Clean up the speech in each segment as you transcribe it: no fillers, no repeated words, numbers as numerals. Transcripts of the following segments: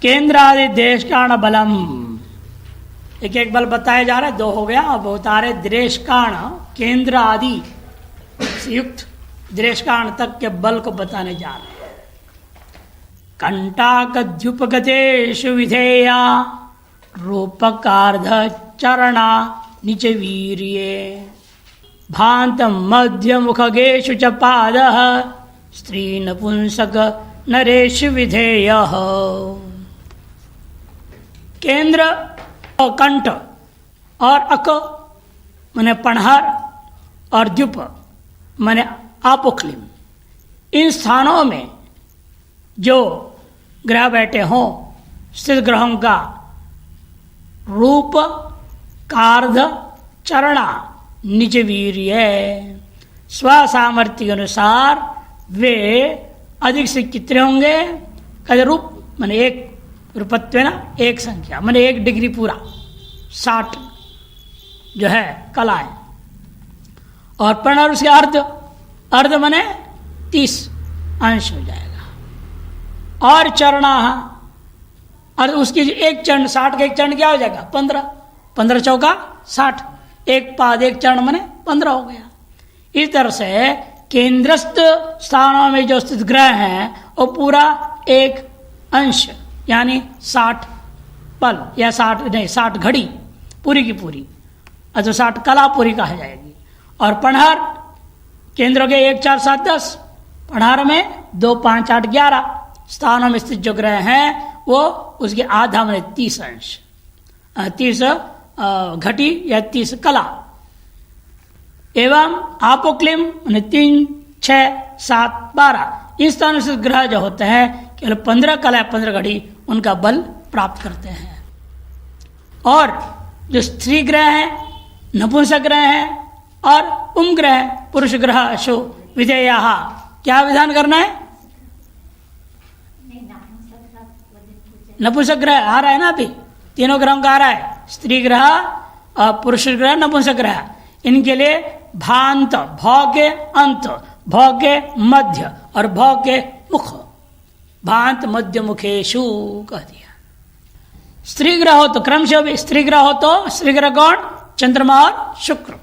केंद्रादि देश काण बलम, एक एक बल बताया जा रहा है, दो हो गया। अब बता रहे देश काण केंद्र आदि से युक्त देश काण तक के बल को बताने जा रहे हैं। कंटाकद्युपगतेषु विधेया रूपकार्ध चरणा निच वीर्ये भांत मध्य मुखगेषु च पादः स्त्री नपुंसक नरेषु विधेयः। केंद्र और कंठ और अक माने पणहर और द्युप माने आपोक्लिम, इन स्थानों में जो ग्रह बैठे हों स्थित ग्रहों का रूप कार्ध चरणा निज वीर्य, स्वसामर्थ्य के अनुसार वे अधिक से कितने होंगे? कहते रूप माने एक, रूपत्व ना एक संख्या माने 1 डिग्री पूरा 60 जो है कलाएं, और पर्ण और उसके अर्ध, अर्ध माने 30 अंश हो जाएगा। और चरणा और उसकी एक चरण 60 का एक चरण क्या हो जाएगा? 15, 15 चौका 60, एक पाद एक चरण माने 15 हो गया। इस तरह से केंद्रस्थ स्थानों में जो स्थित ग्रह हैं वो पूरा एक अंश यानी 60 पल या 60 घड़ी पूरी की पूरी, अच्छा 60 कला पूरी कहा जाएगी। और पणहर केंद्र के 1, 4, 7, 10, पणहर में 2, 5, 8, 11 स्थानों में स्थित जो ग्रह हैं वो उसके आधा में 30 अंश, 30 घटी या 30 कला। एवं आपोक्लिम 3, 6, 7, 12 इस स्थानों से ग्रह जो होते हैं केवल 15 कला 15 घड़ी उनका बल प्राप्त करते हैं। और जो स्त्री ग्रह हैं, नपुंसक ग्रह हैं और ग्रह पुरुष ग्रह अशु विधेया, क्या विधान करना है? नपुंसक ग्रह आ रहा है ना, अभी तीनों ग्रहों का आ रहा है, स्त्री ग्रह और पुरुष ग्रह नपुंसक ग्रह। इनके लिए भांत भौ के अंत, भौ के मध्य और भौ के मुख, भांत मध्य मुखेशु कह दिया। स्त्री ग्रह हो तो क्रमशः भी, स्त्री ग्रह हो तो स्त्री ग्रह कौन? चंद्रमा और शुक्र,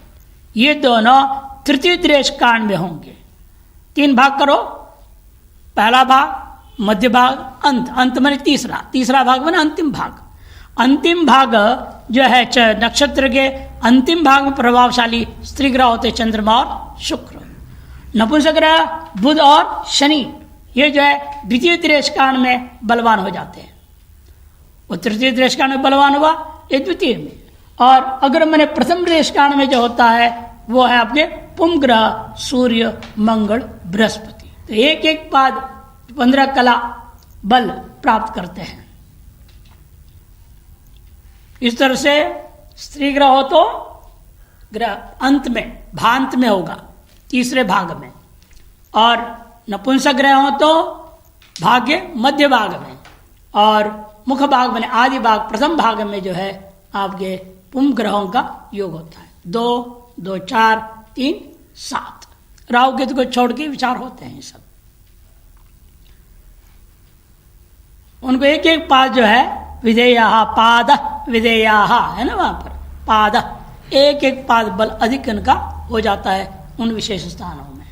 ये दोनों तृतीय देश कांड में होंगे। 3 भाग करो, पहला भाग, मध्य भाग, अंत, अंत माने तीसरा, तीसरा भाग माने अंतिम भाग। अंतिम भाग जो है नक्षत्र के अंतिम भाग में प्रभावशाली स्त्री ग्रह होते चंद्रमा और शुक्र। नपुंसक ग्रह बुध और शनि ये जो है द्वितीय देश कांड में बलवान हो जाते हैं। वो तृतीय देश कांड में बलवान हुआ, ये द्वितीय में। और अगर मैंने प्रथम देश कांड में जो होता है वो है आपके पुम ग्रह सूर्य मंगल बृहस्पति। तो एक एक पाद 15 कला बल प्राप्त करते हैं। इस तरह से स्त्री ग्रह हो तो ग्रह अंत में भांत में होगा, तीसरे भाग में, और नपुंसक ग्रह हो तो भाग्य मध्य भाग में, और मुख भाग में आदि भाग प्रथम भाग में जो है आपके पुम ग्रहों का योग होता है। 2, 2, 4, 3, 7 राहु केतु को छोड़ के विचार होते हैं सब। उनको एक एक पाद जो है विधेया पाद विधेया है ना, वहां पर पाद एक एक पाद बल अधिक इनका हो जाता है उन विशेष स्थानों में।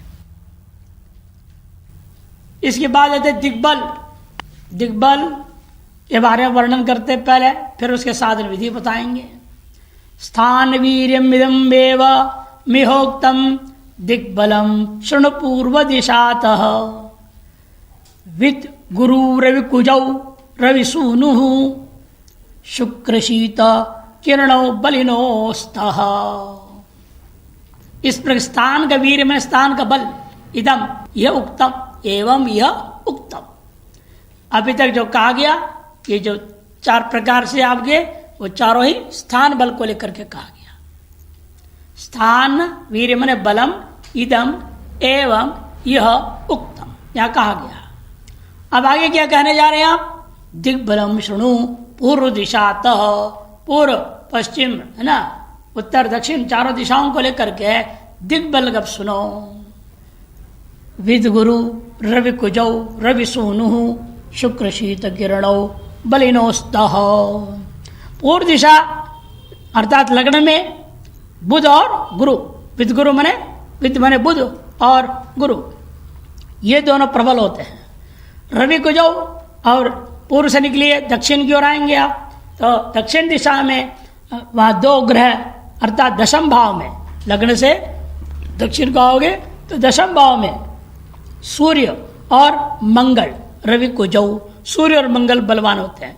इसके बाद आते दिग्बल। दिग्बल के बारे में वर्णन करते पहले, फिर उसके साधन विधि बताएंगे। स्थान वीर्यम इदं वेव मिहोक्तम दिग्बलम शृणु पूर्व दिशातः विद गुरु रवि कुजौ रवि सूनु शुक्र शीत किरणो बलिनोस्तः। इस स्थान का वीर्य में स्थान का बल, इदम यह उक्तम एवं यह उक्तम। अभी तक जो कहा गया ये जो 4 प्रकार से आपके वो चारों ही स्थान बल को लेकर के कहा गया। स्थान वीर्य मने बलम इदम एवं यह उक्तम, यह कहा गया। अब आगे क्या कहने जा रहे हैं आप? दिग्बलम शृणु पूर्व दिशातः, पूर्व पश्चिम है ना, उत्तर दक्षिण चारों दिशाओं को लेकर के दिग्बल गप सुनो। विद गुरु रवि कुजौ रवि सूनु शुक्र शीत किरणौ बलिनोस्तः। पूर्व दिशा अर्थात लग्न में बुध और गुरु, विद गुरु मने, विद मने बुध और गुरु, ये दोनों प्रबल होते हैं। रवि को जो और पूर्व से निकलिए दक्षिण की ओर आएंगे आप, तो दक्षिण दिशा में वहाँ दो ग्रह अर्थात दशम भाव में, लग्न से दक्षिण को आओगे तो दशम भाव में सूर्य और मंगल, रवि को जो, सूर्य और मंगल बलवान होते हैं।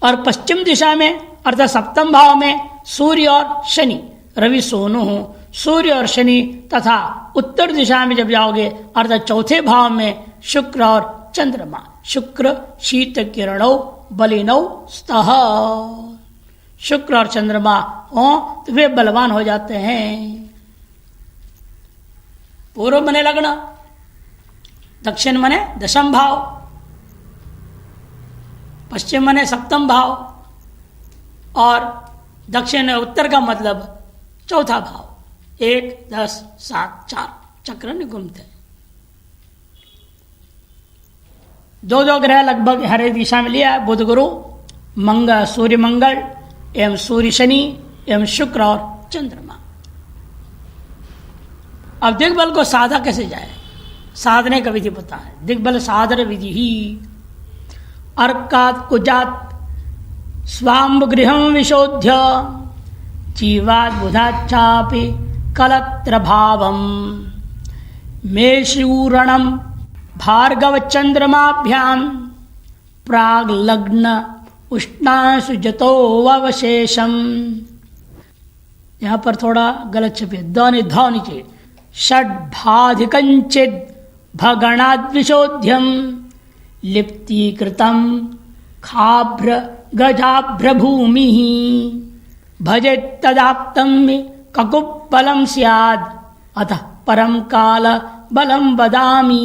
और पश्चिम दिशा में अर्थात सप्तम भाव में सूर्य और शनि, रवि सोनु हो, सूर्य और शनि, तथा उत्तर दिशा में जब जाओगे अर्थात चौथे भाव में शुक्र और चंद्रमा, शुक्र शीत किरणों बलिनौ स्तः, शुक्र और चंद्रमा हो तो वे बलवान हो जाते हैं। पूर्व मने लग्न, दक्षिण मने दशम भाव, पश्चिम मने सप्तम भाव, और दक्षिण उत्तर का मतलब चौथा भाव। 1, 10, 7, 4 चक्र नहीं घूमते। दो दो ग्रह लगभग हर एक दिशा में लिया, बुध गुरु, मंगल सूर्य मंगल एवं सूर्य शनि एवं शुक्र और चंद्रमा। अब दिग्बल को साधा कैसे जाए, साधने का विधि पता है। दिग्बल साधन विधि ही अर्कात् कुजात् स्वाम्ब गृहं विशोध्य जीवात् बुधाच्चापि कलत्र भावम मेषूरणम भार्गव चंद्रमाभ्याम प्राग लग्न उष्णांशु जतो अवशेषम। यहाँ पर थोड़ा गलत छपे, ध्वनि ध्वनि चे षड्भाधिकंचित भगणाद्विशोध्यम लिप्तीकृतम खाभ्र गजाभ्र भूमि भजेत् तदाप्तम ककुबलम स्याद् अतः परम काल बलम वदामि।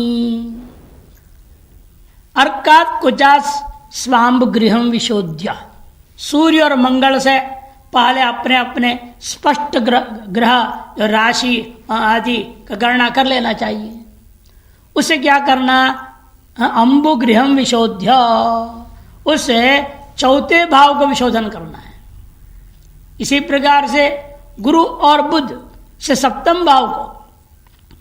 अर्कात् कुजात् स्वाम्ब गृहम विशोध्य, सूर्य और मंगल से पहले अपने अपने स्पष्ट ग्रह राशि आदि का गणना कर लेना चाहिए। उसे क्या करना, अंबु गृहम विशोध्य, उसे चौथे भाव को विशोधन करना है। इसी प्रकार से गुरु और बुध से सप्तम भाव को,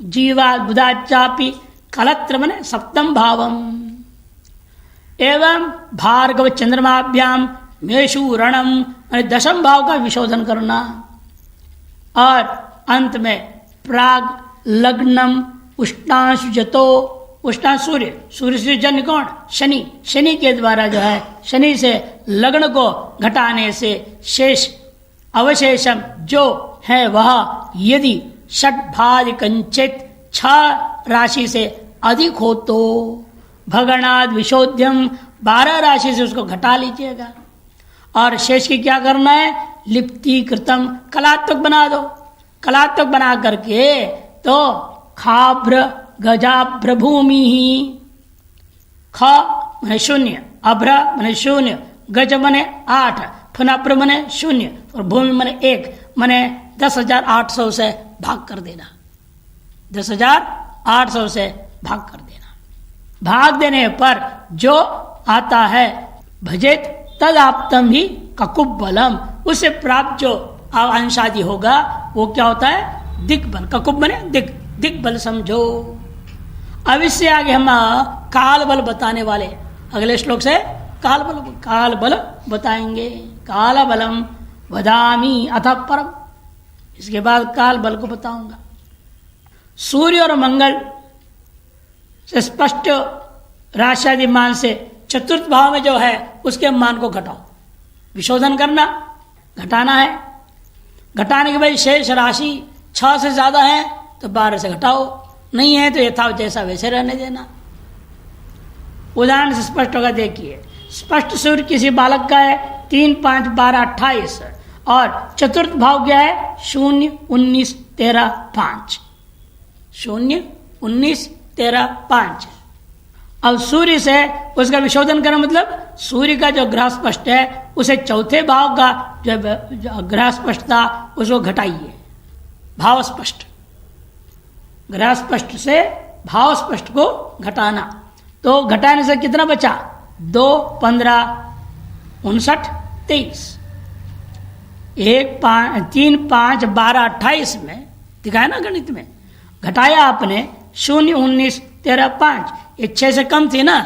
जीवा बुधाचापि कलत्र मने सप्तम भावम, एवं भार्गव चंद्रमाभ्याम मेषूरणम दशम भाव का विशोधन करना। और अंत में प्राग लग्नम उष्णांशु जतो, उष्णांश सूर्य, सूर्य से जन्य कौन, शनि, शनि के द्वारा जो है शनि से लग्न को घटाने से शेष अवशेषम जो है वह यदि षट्भाज कंचित 6 राशि से अधिक हो तो भगणाद विशोध्यम 12 राशि से उसको घटा लीजिएगा। और शेष की क्या करना है, लिप्ति कृतम, कलात्मक बना दो। कलात्मक बना करके तो खाभ्र गजाभ्र भूमि ही, ख मने शून्य, अभ्र मने शून्य, गज मने 8, फुनाभ्र मने 0 और भूमि मने 1, मने 10,800 से भाग कर देना। 10,800 से भाग कर देना। भाग देने पर जो आता है भजेत तद आप्तम ही ककुबलम, उससे प्राप्त जो अंशादि होगा वो क्या होता है, दिग्बल। ककुब बने दिग्बल समझो। अब इससे आगे हम काल बल बताने वाले, अगले श्लोक से काल बल बताएंगे। काल बलम वदामी अथ परम, इसके बाद काल बल को बताऊंगा। सूर्य और मंगल से स्पष्ट राशि मान से चतुर्थ भाव में जो है उसके मान को घटाओ, विशोधन करना, घटाना है। घटाने के बाद शेष राशि 6 से ज्यादा है तो 12 से घटाओ, नहीं है तो यथावत जैसा वैसे रहने देना। उदाहरण से स्पष्ट होगा, देखिए। स्पष्ट सूर्य किसी बालक का है 3, 5, 12, 28 और चतुर्थ भाव क्या है 0, 19, 13, 5। 0, 19, 13, 5। अब सूर्य से उसका विशोधन करना मतलब सूर्य का जो ग्रह स्पष्ट है उसे चौथे भाव का जो ग्रह स्पष्ट था उसको घटाइए, भाव स्पष्ट। ग्रह स्पष्ट से भाव स्पष्ट को घटाना, तो घटाने से कितना बचा 2 15 59 23, 1 5 3 5 12 28 में दिखाया ना गणित में। घटाया आपने 0 19 13 5, ये 6 से कम थी ना,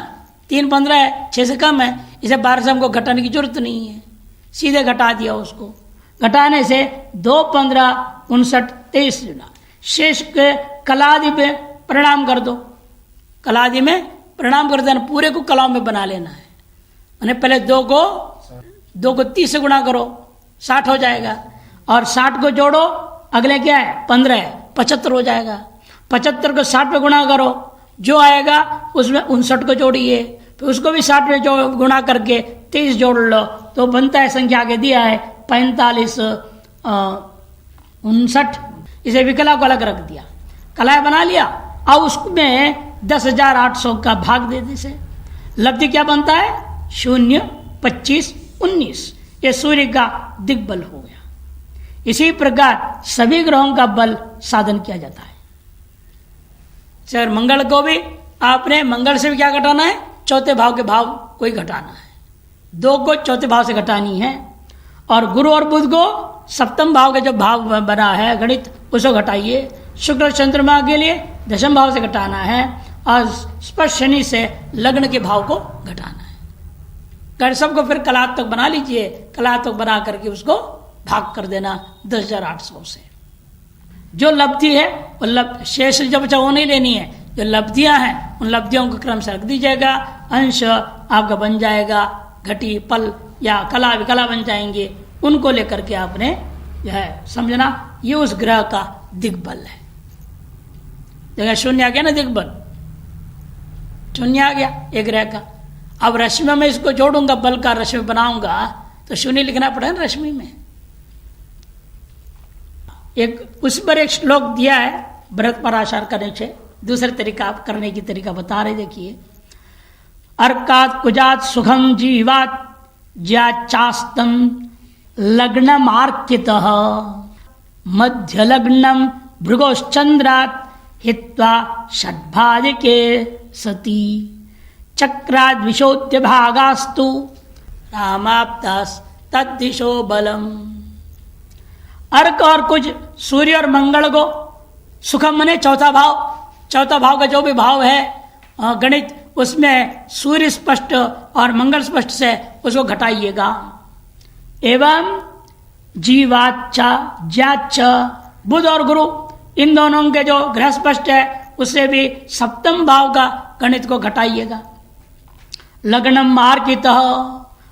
3 15 है, 6 से कम है, इसे 12 से हमको घटाने की जरूरत नहीं है, सीधे घटा दिया उसको। घटाने से 2 15 59 23 चुना। शेष के कलादि में परिणाम कर दो, कलादि में परिणाम कर देना, पूरे को कलाओं में बना लेना है। मैंने पहले 2 को 30 से गुणा करो, 60 हो जाएगा, और 60 को जोड़ो, अगले क्या है 15 है, 75 हो जाएगा। 75 को 60 पे गुणा करो, जो आएगा उसमें 59 को जोड़िए, फिर उसको भी 60 में जो गुणा करके 23 जोड़ लो, तो बनता है संख्या आगे दिया है 45 59। इसे विकला को अलग रख दिया, कलाएं बना लिया। अब उसमें 10,800 का भाग दे दे। लब्धि क्या बनता है 0 25 19, ये सूर्य का दिग्बल हो गया। इसी प्रकार सभी ग्रहों का बल साधन किया जाता है। सर मंगल को भी आपने मंगल से भी क्या घटाना है, चौथे भाव के भाव को ही घटाना है, 2 को चौथे भाव से घटानी है। और गुरु और बुध को सप्तम भाव के जो भाव बना है गणित, उसको घटाइए। शुक्र चंद्रमा के लिए दशम भाव से घटाना है, और स्पर्श शनि से लग्न के भाव को घटाना है। कर सबको फिर कलात्मक बना लीजिए, कलात्मक बना करके उसको भाग कर देना 10,800 से। जो लब्धि है वो शेष जब बचा वो नहीं लेनी है, जो लब्धियां हैं उन लब्धियों को क्रम से रख दीजिएगा। अंश आपका बन जाएगा, घटी पल या कला विकला बन जाएंगे, उनको लेकर के आपने जो है समझना, ये उस ग्रह का दिग्बल है। जगह 0 आ गया ना, दिग्बल 0 आ गया एक ग्रह का। अब रश्मि में इसको जोड़ूंगा, बल का रश्मि बनाऊंगा, तो 0 लिखना पड़ेगा ना रश्मि में। एक उस पर एक श्लोक दिया है भरत पराशर करने से, दूसरे तरीका करने की तरीका बता रहे, देखिए। अर्कात कुजात सुखम जीवात ज्याचास्तम लग्नम आर्कितः मध्य लग्नम भृगोश्चंद्रात हित्वा षड्भादिके सती चक्राद विशोद्य भागास्तु रामाप्तास तद्दिशो बलम। अर्क और कुछ सूर्य और मंगल को, सुखम मने चौथा भाव, चौथा भाव का जो भी भाव है गणित, उसमें सूर्य स्पष्ट और मंगल स्पष्ट से उसको घटाइएगा। एवं जीवाच्चा ज्याच्च बुध और गुरु, इन दोनों के जो ग्रह स्पष्ट है उससे भी सप्तम भाव का गणित को घटाइएगा। लग्नम मार्कितः,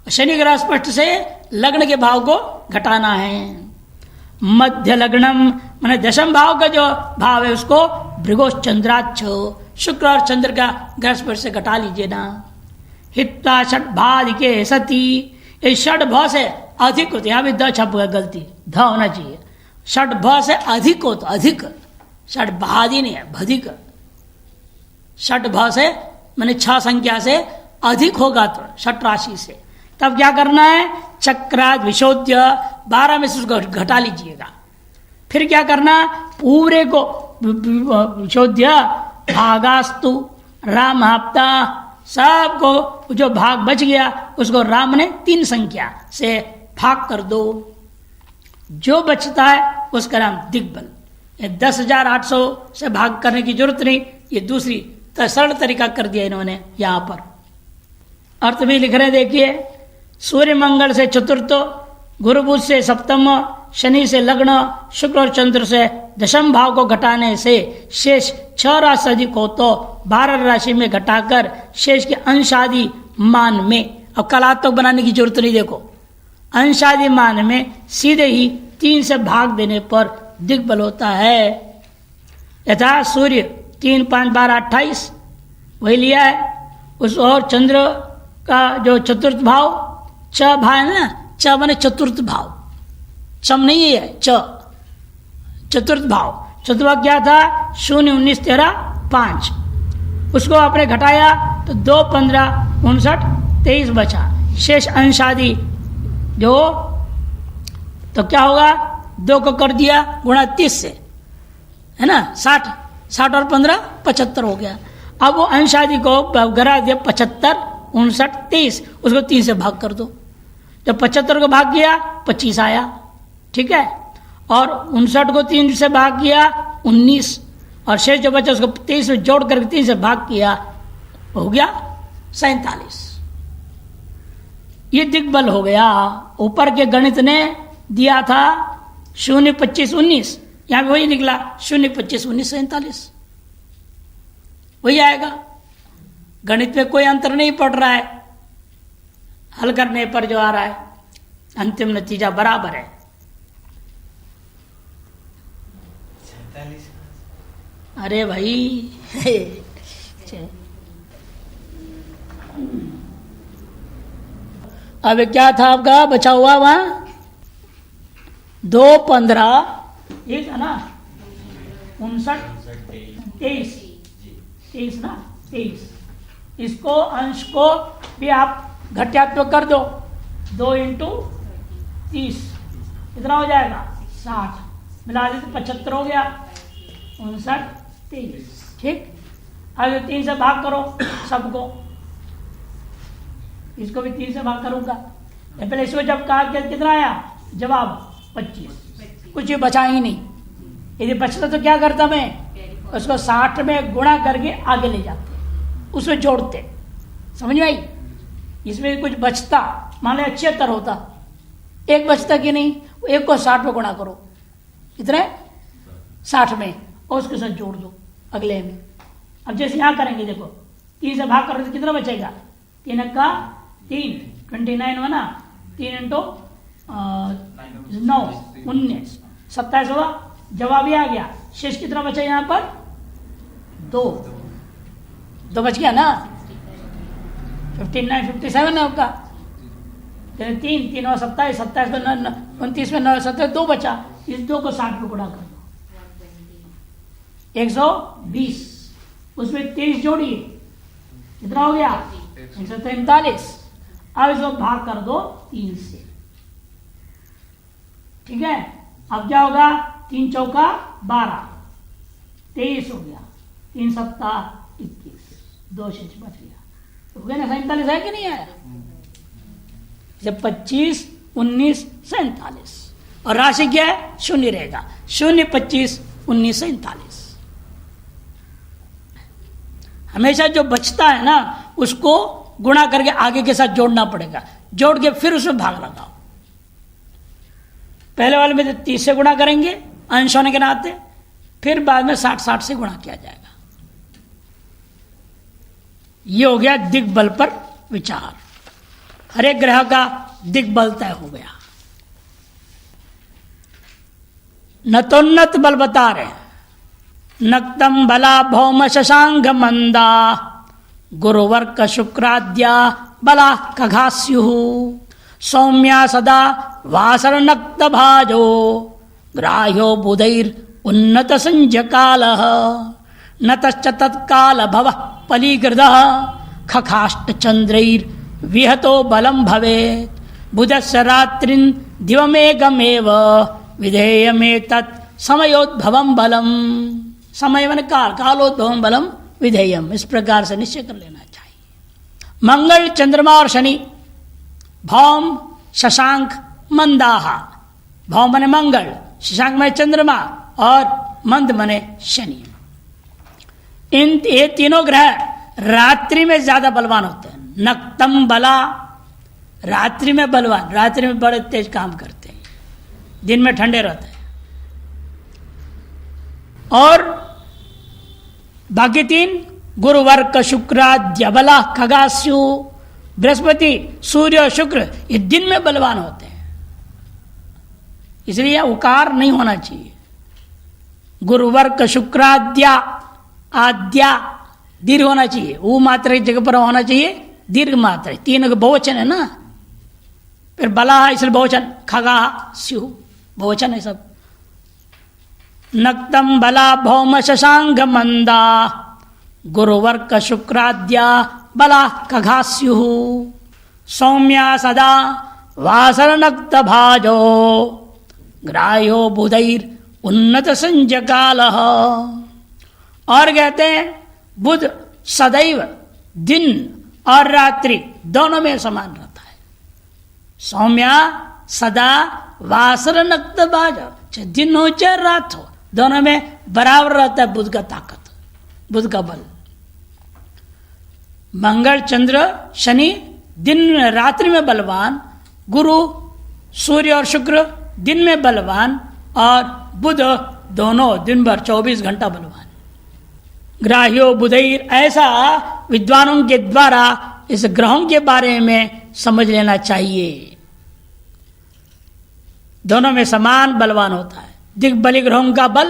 शनि ग्रह स्पष्ट से लग्न के भाव को घटाना है। मध्य लग्नम माने दशम भाव का जो भाव है उसको भृगोश्चंद्राच्छ, शुक्र और चंद्र का ग्रह स्पर्श से घटा लीजिए ना। हित्वा षड्भादिके सती, ये षड भ से अधिक होते, यहाँ भी द छप गया, गलती ध होना चाहिए। षड भ से अधिक हो, तो अधिक, षड भादी नहीं है, भधिक। षड भ से माने 6 संख्या से अधिक होगा, तो षट राशि से, तब क्या करना है, चक्राद विशोध्य 12 में से उसको घटा लीजिएगा। फिर क्या करना, पूरे को विशोध्य भागास्तु राम हफ्ता, सबको जो भाग बच गया उसको राम ने 3 संख्या से भाग कर दो, जो बचता है उसका नाम दिग्बल। ये 10,800 से भाग करने की जरूरत नहीं, ये दूसरी सरल तरीका कर दिया इन्होंने यहां पर। अर्थ भी लिख रहे, देखिए। सूर्य मंगल से चतुर्थ, गुरु बुध से सप्तम, शनि से लग्न, शुक्र और चंद्र से दशम भाव को घटाने से शेष 6 राशि अधिक हो, तो 12 राशि में घटाकर शेष के अंशादि मान में, अब कलात्मक बनाने की जरूरत नहीं, देखो अंशादि मान में सीधे ही 3 से भाग देने पर दिग्बल होता है। यथा सूर्य 3 5 12 28 वही लिया है, उस और चंद्र का जो चतुर्थ भाव, च भाव है ना, च माने चतुर्थ भाव, चम नहीं है, च चतुर्थ भाव। चतुर्थ भाव क्या था, 0 19 13 5, उसको आपने घटाया तो 2 15 59 23 बचा। शेष अंशादि जो, तो क्या होगा, 2 को कर दिया गुणा 30 से, है ना, 60 और 15 75 हो गया। अब वो अंशादि को गरा दिया 75 59 23, उसको 3 से भाग कर दो। जब 75 को भाग किया 25 आया, ठीक है। और 59 को 3 से भाग किया 19, और शेष जो बचा उसको 23 में जोड़ करके 3 से भाग किया, हो गया 47। ये दिग्बल हो गया। ऊपर के गणित ने दिया था 0 25 19, यहां भी वही निकला 0 25 19 47, वही आएगा। गणित में कोई अंतर नहीं पड़ रहा है, हल करने पर जो आ रहा है अंतिम नतीजा बराबर है। अरे भाई अब क्या था आपका बचा हुआ वहां 2 15, ये था ना 59 23 ना 23। इसको अंश को भी आप घटात्मक कर दो, 2 × 30 कितना हो जाएगा 60, मिला दे तो 75 हो गया, 59 23, ठीक। अब 3 से भाग करो सबको, इसको भी 3 से भाग करूंगा। पहले इसको जब कहा कितना आया जवाब 25, कुछ भी बचा ही नहीं। यदि बचता तो क्या करता मैं, उसको 60 में गुणा करके आगे ले जाते, उसमें जोड़ते, समझ में आई। इसमें कुछ बचता, मान लो 76 होता, एक बचता कि नहीं, एक को 60 में गुणा करो, कितने 60 में, और उसके साथ जोड़ दो अगले में। अब जैसे यहाँ करेंगे, देखो 3 से भाग करो तो कितना बचेगा, 3 का 3 29 बना, 3 × 9 19 27 हुआ, जवाब ही आ गया। शेष कितना बचा यहाँ पर 2 बच गया ना, 59 57 है आपका, 3 3 और 27 27 में 29 में 9 27 2 बचा, इस 2 को 60 में गुणा कर दो 120, उसमें 23 जोड़िए, कितना हो गया 143। अब इसको भाग कर दो 3 से, ठीक है। अब क्या होगा, 3 चौका 12, 23 हो गया, 3 सत्ता 21, 2 शेष बच गया, हो गया ना 47 है कि नहीं आया। जब 25 19 47, और राशि क्या है 0 रहेगा, 0 25 19 47। हमेशा जो बचता है ना उसको गुणा करके आगे के साथ जोड़ना पड़ेगा, जोड़ के फिर उसमें भाग लगाओ। पहले वाले में 30 से गुणा करेंगे अंश होने के नाते, फिर बाद में 60 से गुणा किया जाएगा। ये हो गया दिग्बल पर विचार, हर एक ग्रह का दिग्बल तय हो गया। नतोन्नत बल बता रहे, नक्तम बला भौम शशांक मंदा, गुरुवर्क शुक्राद्या बला खगास्यु, सौम्या सदा वासर नक्त भाजो, ग्राह्यो बुधैर उन्नत संजकाल, नतश्च तत्काल भव पलीकृत, खखाष्ट चंद्रैर विहतो बलम भवेत्, बुधस्य रात्रिन दिवमेकमेव विधेयमेतत् समयोद्भवम बलम। समय मन काल, कालोद्भवम बलम विधेयम, इस प्रकार से निश्चय कर लेना चाहिए। मंगल चंद्रमा और शनि, भौम शशांक मंदाहा, भौम मने मंगल, शशांक मने चंद्रमा, और मंद मने शनि। इन ये तीनों ग्रह रात्रि में ज्यादा बलवान होते हैं। नक्तम बला, रात्रि में बलवान, रात्रि में बड़े तेज काम करते हैं, दिन में ठंडे रहते हैं। और बाकी 3 गुरुवर्क शुक्राद्य बला खगास्यु, बृहस्पति सूर्य और शुक्र ये दिन में बलवान होते हैं, इसलिए उकार नहीं होना चाहिए। गुरुवर्क शुक्राद्या, आद्या दीर्घ होना चाहिए, वो मात्रा की जगह पर होना चाहिए दीर्घ मात्रा, 3 का बहुवचन है ना, फिर बला इसलिए बहुवचन, खगा स्यु बहुवचन है सब। नक्तम बला भौम शशांक मंदा, गुरुवर्क शुक्राद्या बला खगास्यु, सौम्या सदा वासर नक्त भाजो, ग्राह्यो बुधैर उन्नत संजकाल। और कहते हैं बुध सदैव दिन और रात्रि दोनों में समान रहता है। सौम्या सदा वासर नक्त बाज, चाहे दिन हो चाहे रात हो, दोनों में बराबर रहता है बुध का ताकत, बुध का बल। मंगल चंद्र शनि दिन रात्रि में बलवान, गुरु सूर्य और शुक्र दिन में बलवान, और बुध दोनों दिन भर 24 घंटा बलवान। ग्राह्यो बुधैर, ऐसा विद्वानों के द्वारा इस ग्रहों के बारे में समझ लेना चाहिए। दोनों में समान बलवान होता है। दिग्बली ग्रहों का बल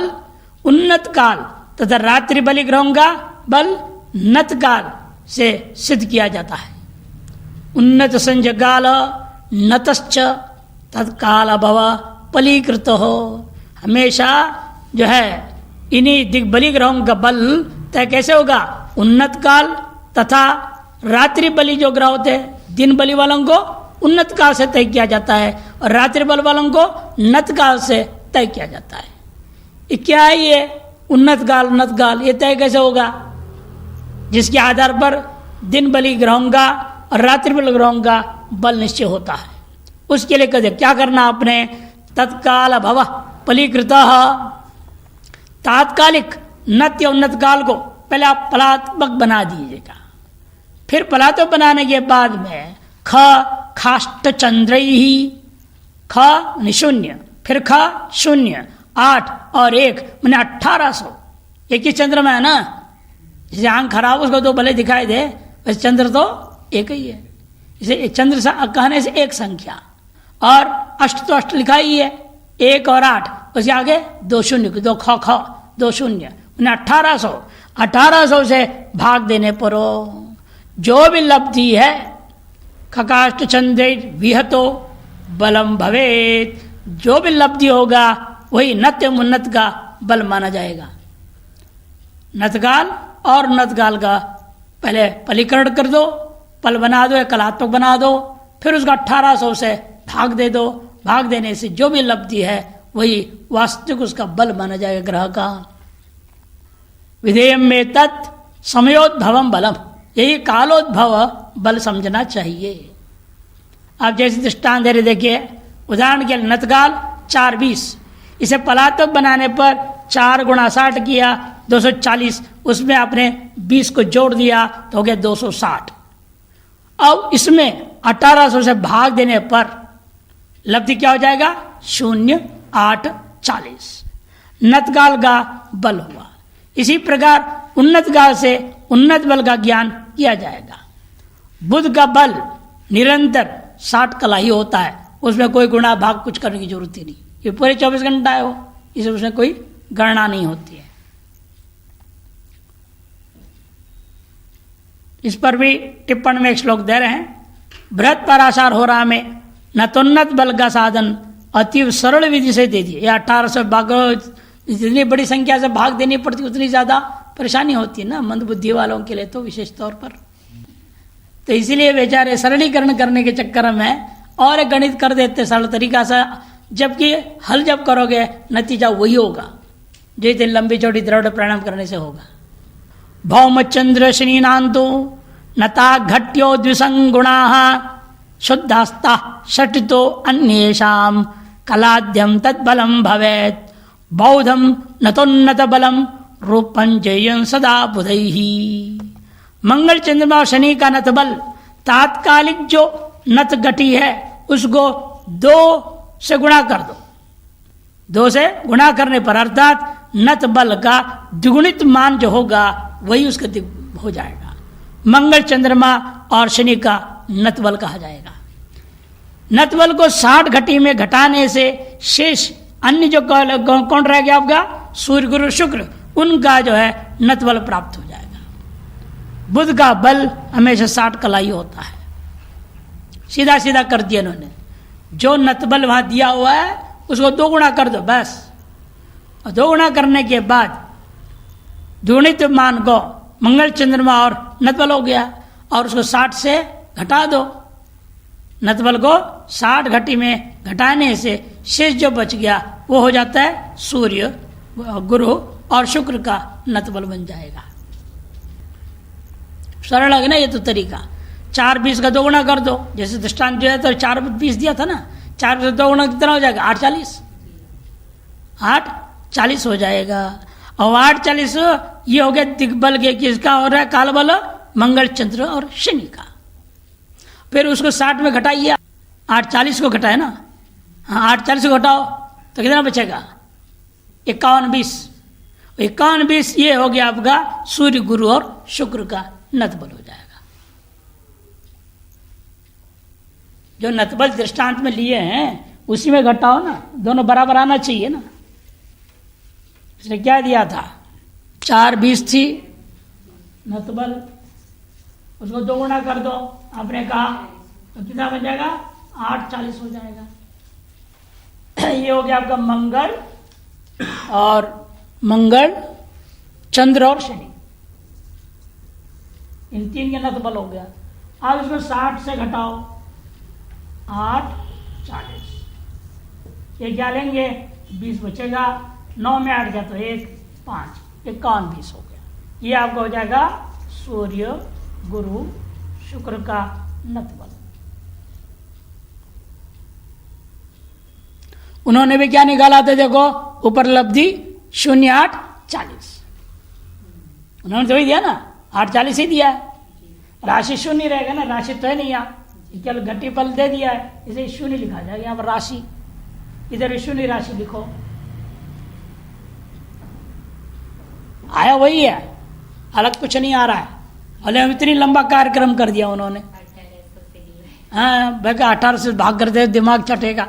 उन्नत काल तथा रात्रि बलि ग्रहों का बल नत काल से सिद्ध किया जाता है। उन्नत संजकाल नतश्च तत्काल भव पलीकृत हो, हमेशा जो है इन्हीं दिग्बली ग्रहों का बल तय कैसे होगा? उन्नत काल तथा रात्रि बलि जो ग्रह होते हैं, दिन बलि वालों को उन्नत काल से तय किया जाता है और रात्रि बल वालों को नत काल से तय किया जाता है। ये क्या है ये उन्नत काल नत काल, ये तय कैसे होगा? जिसके आधार पर दिन बलि ग्रहों का और रात्रि बल ग्रहों का बल निश्चय होता है। उसके लिए कहते क्या करना आपने? तत्काल भव पलीकृत, तात्कालिक नत या उन्नत काल को पहले आप फलात्मक बना दीजिएगा। फिर फलात्मक बनाने के बाद में ख खाष्ट चंद्र ही, ख शून्य, फिर ख शून्य, 8 और 1 मैंने 1800, एक ही चंद्रमा है ना। जैसे आंख खराब उसको तो भले दिखाई दे, वैसे चंद्र तो एक ही है। इसे चंद्र कहने से एक संख्या, और अष्ट तो अष्ट लिखा ही है, 1 और 8, उसके आगे 2 शून्य, 2 ख 2 शून्य, 1800 से भाग देने पर जो भी लब्धि है खकाष्ट चंद्र विहतो बलम भवेत, जो भी लब्धि होगा वही नत्य उन्नत का बल माना जाएगा। नतकाल और नतकाल का पहले पलीकरण कर दो, पल बना दो या कलात्मक बना दो, फिर उसका 1800 से भाग दे दो। भाग देने से जो भी लब्धि है वही वास्तविक उसका बल माना जाएगा ग्रह का। विधेयम में तत् समयोद्भवम बलम, यही कालोद्भव बल समझना चाहिए। आप जैसे दृष्टांत दे रहे देखिए, उदाहरण के लिए नतकाल 420, इसे पलात्मक बनाने पर 4 गुणा 60 किया 240, उसमें आपने 20 को जोड़ दिया तो हो गया 260। अब इसमें 1800 से भाग देने पर लब्धि क्या हो जाएगा? 0, 8, 40 नतकाल का बल हुआ। इसी प्रकार उन्नत काल से उन्नत बल का ज्ञान किया जाएगा। बुध का बल निरंतर 60 कला ही होता है, उसमें कोई गुणा भाग कुछ करने की जरूरत ही नहीं। ये पूरे 24 घंटा है वो, इसमें उसमें कोई गणना नहीं होती है। इस पर भी टिप्पण में एक श्लोक दे रहे हैं, बृहत पराशर हो रहा में नतोन्नत बल का साधन अति सरल विधि से दे दिए। 1800 भाग, जितनी बड़ी संख्या से भाग देनी पड़ती उतनी ज्यादा परेशानी होती है ना मंद बुद्धि वालों के लिए तो विशेष तौर पर। तो इसीलिए बेचारे सरलीकरण करने के चक्कर में और एक गणित कर देते सरल तरीका से, जबकि हल जब करोगे नतीजा वही होगा जो इतनी लंबी चौड़ी दृढ़ परिणाम करने से होगा। भौम चंद्र शनिनांतो नता घट्यो द्विसंगुणा शुद्धास्ता षटितो अन्येषाम कलाद्यम तद्बलम भवेत् बौद्धम नतोन्नत बलम रूपं जयं सदा बुधैहि। मंगल चंद्रमा और शनि का नत बल तात्कालिक जो नत गति है उसको 2 से गुणा कर दो। 2 से गुणा करने पर अर्थात नत बल का द्विगुणित मान जो होगा वही उसका हो जाएगा। मंगल चंद्रमा और शनि का नत बल कहा जाएगा। नत बल को 60 घटी में घटाने से शेष अन्य जो कौन रह गया आपका? सूर्य गुरु शुक्र, उनका जो है नत बल प्राप्त हो जाएगा। बुध का बल हमेशा 60 कला ही होता है। सीधा सीधा कर दिया इन्होंने, जो नत बल वहां दिया हुआ है उसको 2 गुणा कर दो बस। और 2 गुणा करने के बाद द्विगुणित मान को मंगल चंद्रमा और नत बल हो गया, और उसको 60 से घटा दो। नत बल को 60 घटी में घटाने से शेष जो बच गया वो हो जाता है सूर्य गुरु और शुक्र का नत बल बन जाएगा। सरल है ना ये तो तरीका। 4 20 का 2 गुना कर दो, जैसे दृष्टांत जो है तो 4 20 दिया था ना, 4 से 2 गुना कितना हो जाएगा? 8 40, 8 40 हो जाएगा। और 8 40 ये हो गया दिग्बल के, किसका हो रहा है? काल बल, मंगल चंद्र और शनि का। फिर उसको 60 में घटाइए, 8 40 को घटाए ना, हाँ 8 40 को घटाओ तो कितना बचेगा? 51 20। 51 20 ये हो गया आपका सूर्य गुरु और शुक्र का नतबल हो जाएगा। जो नतबल दृष्टांत में लिए हैं उसी में घटाओ ना, दोनों बराबर आना चाहिए ना। इसने क्या दिया था? 4 20 थी नतबल, उसको 2 गुना कर दो आपने कहा, तो कितना बन जाएगा? 8 40 हो जाएगा। ये हो गया आपका मंगल चंद्र और शनि, इन 3 का नतबल हो गया। अब इसको 60 से घटाओ, 8 40, ये क्या लेंगे? 20 बचेगा, 9 में 8 गया तो 1 5, 51 20 हो गया। ये आपका हो जाएगा सूर्य गुरु शुक्र का नतबल। उन्होंने भी क्या निकाला था? देखो ऊपर लब्धि 0 8 40, उन्होंने तो ही दिया ना, 8 40 ही दिया है। राशि शून्य रहेगा ना, राशि तो है नहीं यहाँ, केवल घटी फल दे दिया है, इसे शून्य लिखा जाएगा। यहाँ पर राशि, इधर भी शून्य राशि लिखो, आया वही है, अलग कुछ नहीं आ रहा है। अरे हम इतनी लंबा कार्यक्रम कर दिया उन्होंने, हाँ भाई 18 से भाग कर दे, दिमाग चटेगा।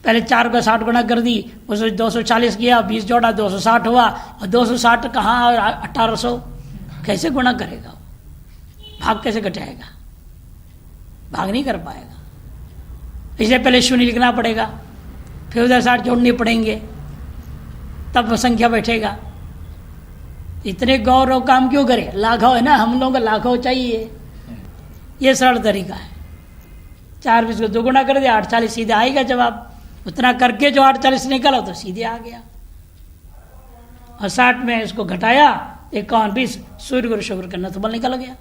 पहले 4 को 60 गुना कर दी, उसको 240 किया, 20 जोड़ा 260 हुआ, और 260 कहाँ और 1800 कैसे गुणा करेगा? भाग कैसे घटाएगा? भाग नहीं कर पाएगा। इसलिए पहले शून्य लिखना पड़ेगा, फिर उधर 60 जोड़ने पड़ेंगे, तब वो संख्या बैठेगा। इतने गौरव काम क्यों करे? लाघव है ना, हम लोगों को लाघव चाहिए, ये सरल तरीका है। 4 20 को 2 गुना कर दिया, 8 40 सीधे आएगा जवाब। उतना करके जो 8 40 निकला तो सीधे आ गया। और 60 में इसको घटाया, 51 20, सूर्य गुरु शुक्र का नतबल निकल गया।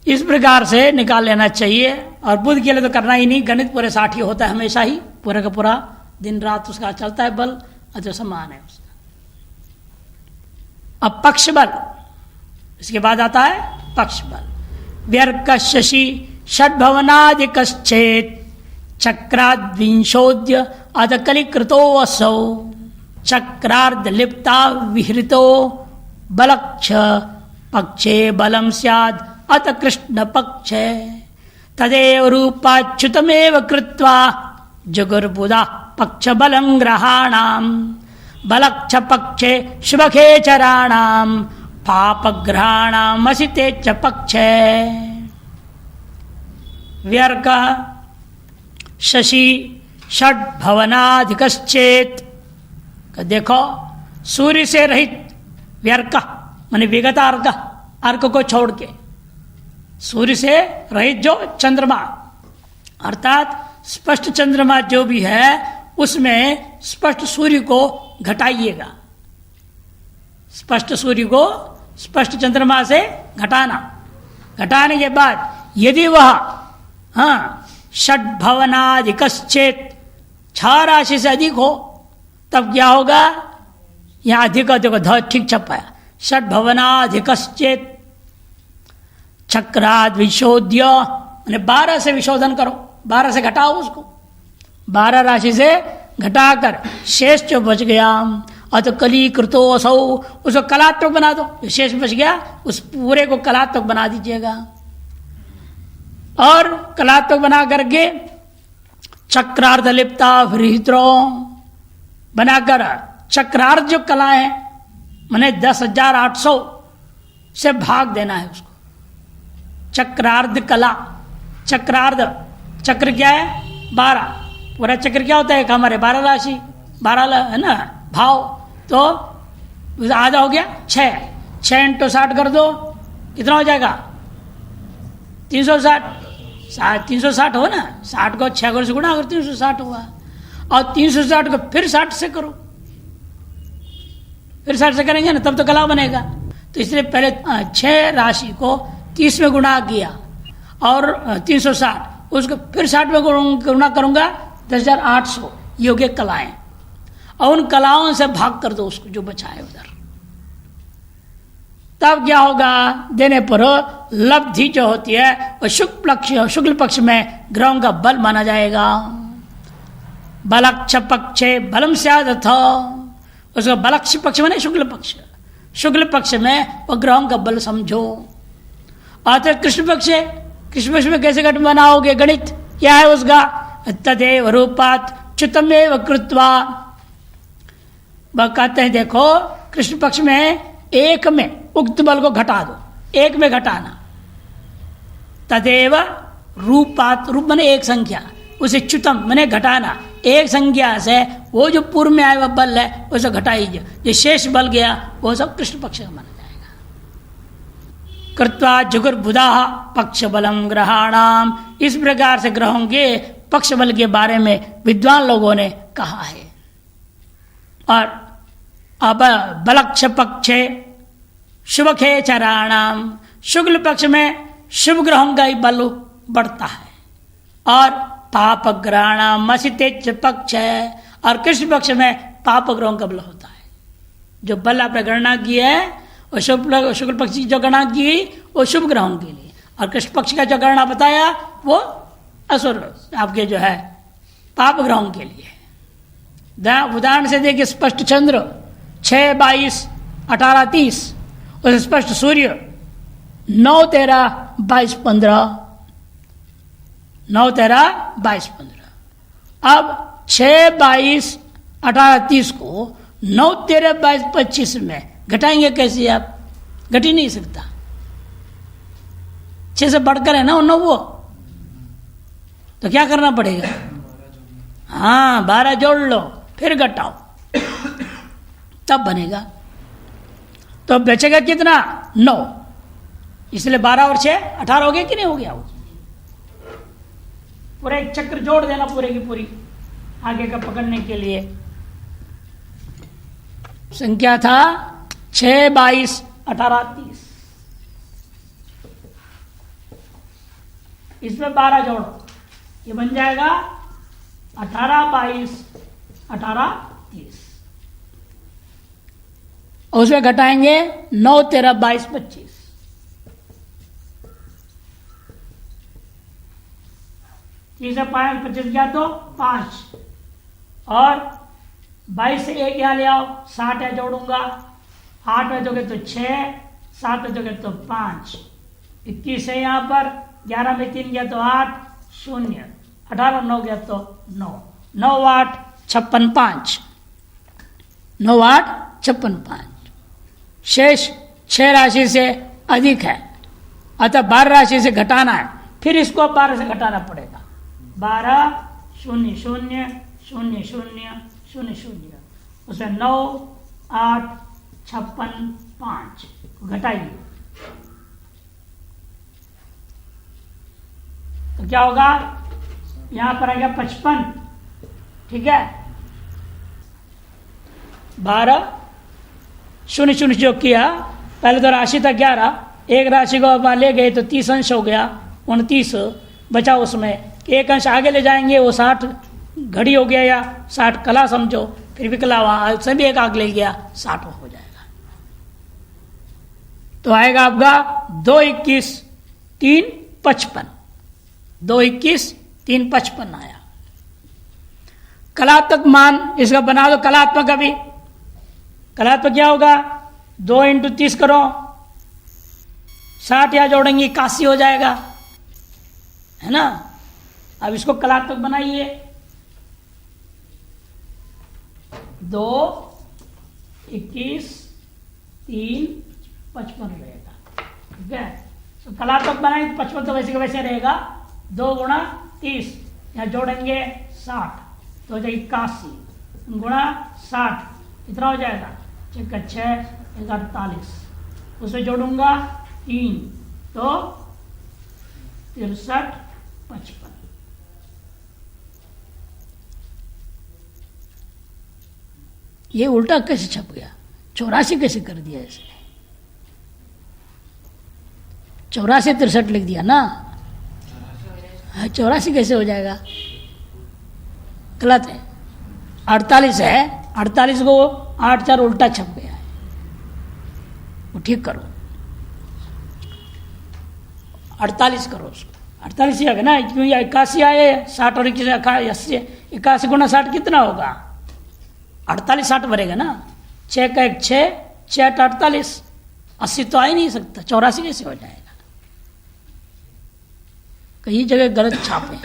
इस प्रकार से निकाल लेना चाहिए। और बुध के लिए तो करना ही नहीं, गणित पूरे 60 ही होता है हमेशा ही, पूरा का पूरा दिन रात उसका चलता है बल, जो समान है उसका। अब पक्ष बल, इसके बाद आता है पक्ष बल। व्यर्क शशि षड्भवनादिकश्चेत् चक्राद्विंशोद्य अधकलिकृतो असौ चक्रार्ध लिप्ता विहृतो बलक्ष पक्षे बलम स्याद् अत कृष्ण पक्षे तदेव रूपाच्युतमेव कृत्वा जुगुर्बुधा पक्ष बलं ग्रहाणां बलक्ष पक्षे शुभखेचराणां पापग्रहाणां असिते च पक्षे। व्यर्क शशि षड्भवनाधिकश्चेत्, देखो सूर्य से रहित व्यर्क माने विगत अर्क, अर्क को छोड़ के सूर्य से रहित जो चंद्रमा, अर्थात स्पष्ट चंद्रमा जो भी है उसमें स्पष्ट सूर्य को घटाइएगा। स्पष्ट सूर्य को स्पष्ट चंद्रमा से घटाना, घटाने के बाद यदि वह षड्भवनाधिकश्चेत् 6 राशि से अधिक हो तब क्या होगा? यहां अधिक देखो ध ठीक छपाया, षड्भवनाधिकश्चेत् चक्राद विशोध्य, 12 से विशोधन करो, 12 से घटाओ उसको, 12 राशि से घटाकर शेष जो बच गया अत कलीकृतो असौ, उसको कलात्मक बना दो। जो शेष बच गया उस पूरे को कलात्मक बना दीजिएगा। और कलात्मक बना करके चक्रार्ध लिप्ता विहित्रो बनाकर, चक्रार्ध जो कला है माने 10,800 से भाग देना है उसको। चक्रार्ध कला, चक्रार्ध, चक्र क्या है? 12, पूरा चक्र क्या होता है? हमारे 12 राशि, 12 है ना भाव, तो आधा हो गया 6, 6 × 60 कर दो, कितना हो जाएगा? 360, 360 हो ना, 60 को 6 से गुणा अगर 360 हुआ, और 360 को फिर 60 से करो, फिर 60 से करेंगे ना तब तो कला बनेगा। तो इसलिए पहले 6 राशि को 30 में गुणा किया और 360, उसको फिर 60 में गुणा करूंगा 10,800। ये हो गए कलाएं, और उन कलाओं से भाग कर दो उसको जो बचा है उधर। तब क्या होगा, देने पर लब्धि जो होती है वो शुक्ल पक्ष में ग्रहों का बल माना जाएगा। बलक्ष पक्षे बलम स्याद था, उसका बलक्ष पक्ष में शुक्ल पक्ष, शुक्ल पक्ष में वो ग्रहों का बल समझो। अतः कृष्ण पक्ष है, कृष्ण पक्ष में कैसे घट बनाओगे, गणित क्या है उसका, तदेव रूपात च्युतमेव कृत्वा। वह कहते हैं देखो कृष्ण पक्ष में एक में उक्त बल को घटा दो, एक में घटाना। तदेव रूपात, रूप मने एक संख्या, उसे च्युतम मने घटाना, एक संख्या से वो जो पूर्व में आया वह बल है उसे घटाइए, जो शेष बल गया वो सब कृष्ण पक्ष का माना जाएगा। कृत्वा जुगुर्बुधा पक्ष बलम ग्रहाणाम, इस प्रकार से ग्रहों के पक्ष बल के बारे में विद्वान लोगों ने कहा है। और अब बलक्ष पक्षे शुभ खेचराणाम, शुक्ल पक्ष में शुभ ग्रहों का ही बल बढ़ता है, और पाप ग्रहणाम मसितेज पक्ष है, और कृष्ण पक्ष में पाप ग्रहों का बल होता है। जो बल आपने गणना की है और शुक्ल पक्ष की जो गणना की वो शुभ ग्रहों के लिए, और कृष्ण पक्ष का जो गणना बताया वो असुर आपके जो है पाप ग्रहों के लिए। उदाहरण से देखिए, स्पष्ट चंद्र 6, 22, 18, 30, और स्पष्ट सूर्य 9, 13, 22, 15, 9, 13, 22, 15। अब 6, 22, 18, 30 को 9, 13, 22, 25 में घटाएंगे कैसे आप, घट ही नहीं सकता। 6 से बढ़कर है ना 9, वो तो क्या करना पड़ेगा, हाँ 12 जोड़ लो फिर घटाओ तब बनेगा। तो बचेगा कितना, 9, इसलिए 12 और 6 18 हो गया कि नहीं हो गया। वो पूरा एक चक्र जोड़ देना पूरे की पूरी आगे का पकड़ने के लिए। संख्या था 6, 22, 18, 30, इसमें 12 जोड़ो, ये बन जाएगा 18, 22, 18, 30, और उसमें घटाएंगे 9, 13, 22, 25। तीसरा 5, 25 गया तो 5, और 22 से 1 यहाँ ले आओ, 60 है जोड़ूंगा, 8 में दोगे तो 6, 7 में दोगे तो 5, 21 है यहाँ पर, 11 में 3 गया तो 8, 0, 18 9 गया तो 9, 9, 8, 56, 5, 9, 8, 56, 5। शेष 6 राशि से अधिक है, अतः 12 राशि से घटाना है, फिर इसको 12 से घटाना पड़ेगा। 12, 0, 0, 0, 0, 0, 0, उसमें 9, 8, 56, 5 घटाइए तो क्या होगा, यहां पर आ गया 55, ठीक है। 12, 0, 0 जो किया, पहले तो राशि था 11, एक राशि को आप ले गए तो 30 अंश हो गया, 29 बचा, उसमें एक अंश आगे ले जाएंगे, वो 60 घड़ी हो गया या 60 कला समझो, फिर भी कला वहां से भी एक आगे ले गया, 60 हो जाएगा। तो आएगा आपका 2, 21, 3, 55, 2, 21, 3, 55 आया। कलात्मक मान इसका बना दो, कलात्मक अभी कलात्मक क्या होगा, 2 × 30 करो, 60 यहाँ जोड़ेंगे 81 हो जाएगा, है ना। अब इसको कलात्मक बनाइए, 2, 21, 3, 55 रहेगा, ठीक है। तो कलात्मक बनाएंगे 55 तो वैसे का वैसे रहेगा, 2 × 30 यहाँ जोड़ेंगे 60 तो हो जाएगा 81 गुणा 60 कितना हो जाएगा, 6, 48, उसे जोड़ूंगा 3 तो 63, 55। ये उल्टा कैसे छप गया, 84 कैसे कर दिया इसने, 84 63 लिख दिया ना, 84 कैसे हो जाएगा? गलत है, 48 है। 48 को 8 4 उल्टा छप गया है, वो ठीक करो। 48 करो उसको, 48 ही आएगा ना, क्यों? 81 आए, 60 और 80, 81 गुना 60 कितना होगा? 48 60 भरेगा ना। 6 का 1 6, 6 8 48, 80 तो आ ही नहीं सकता, 84 कैसे हो जाएगा? कई जगह गलत छापे।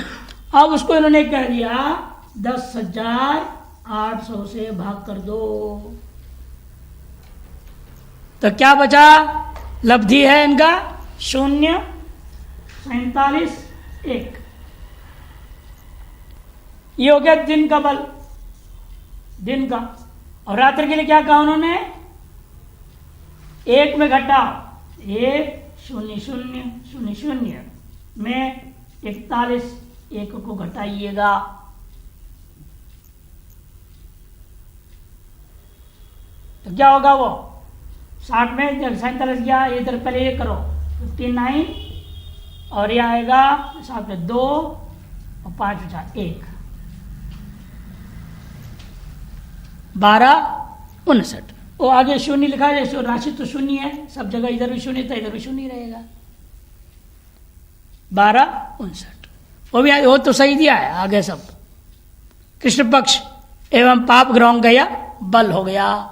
अब उसको इन्होंने कह दिया 10,800 से भाग कर दो, तो क्या बचा? लब्धि है इनका 0 47 1। ये हो गया दिन का बल, दिन का। और रात्रि के लिए क्या कहा उन्होंने? 1 में घटाओ, 1 0 0 0 0 में 41 1 को घटाइएगा, तो क्या होगा? वो 60 में 47 गया, इधर पहले ये करो 59, और ये आएगा 7 में 2 और 5 बचा 1, 12 59। वो आगे शून्य लिखा है, राशि तो शून्य है सब जगह, इधर भी शून्य था, इधर भी शून्य रहेगा। 12 59 वो तो सही दिया है आगे सब। कृष्ण पक्ष एवं पाप ग्रहों गया बल हो गया,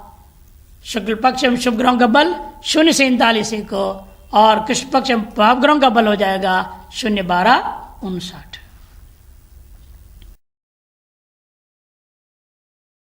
शुक्ल पक्ष एवं शुभ ग्रहों का बल 0 से 39 को, और कृष्ण पक्ष एवं पाप ग्रहों का बल हो जाएगा 0 12 59।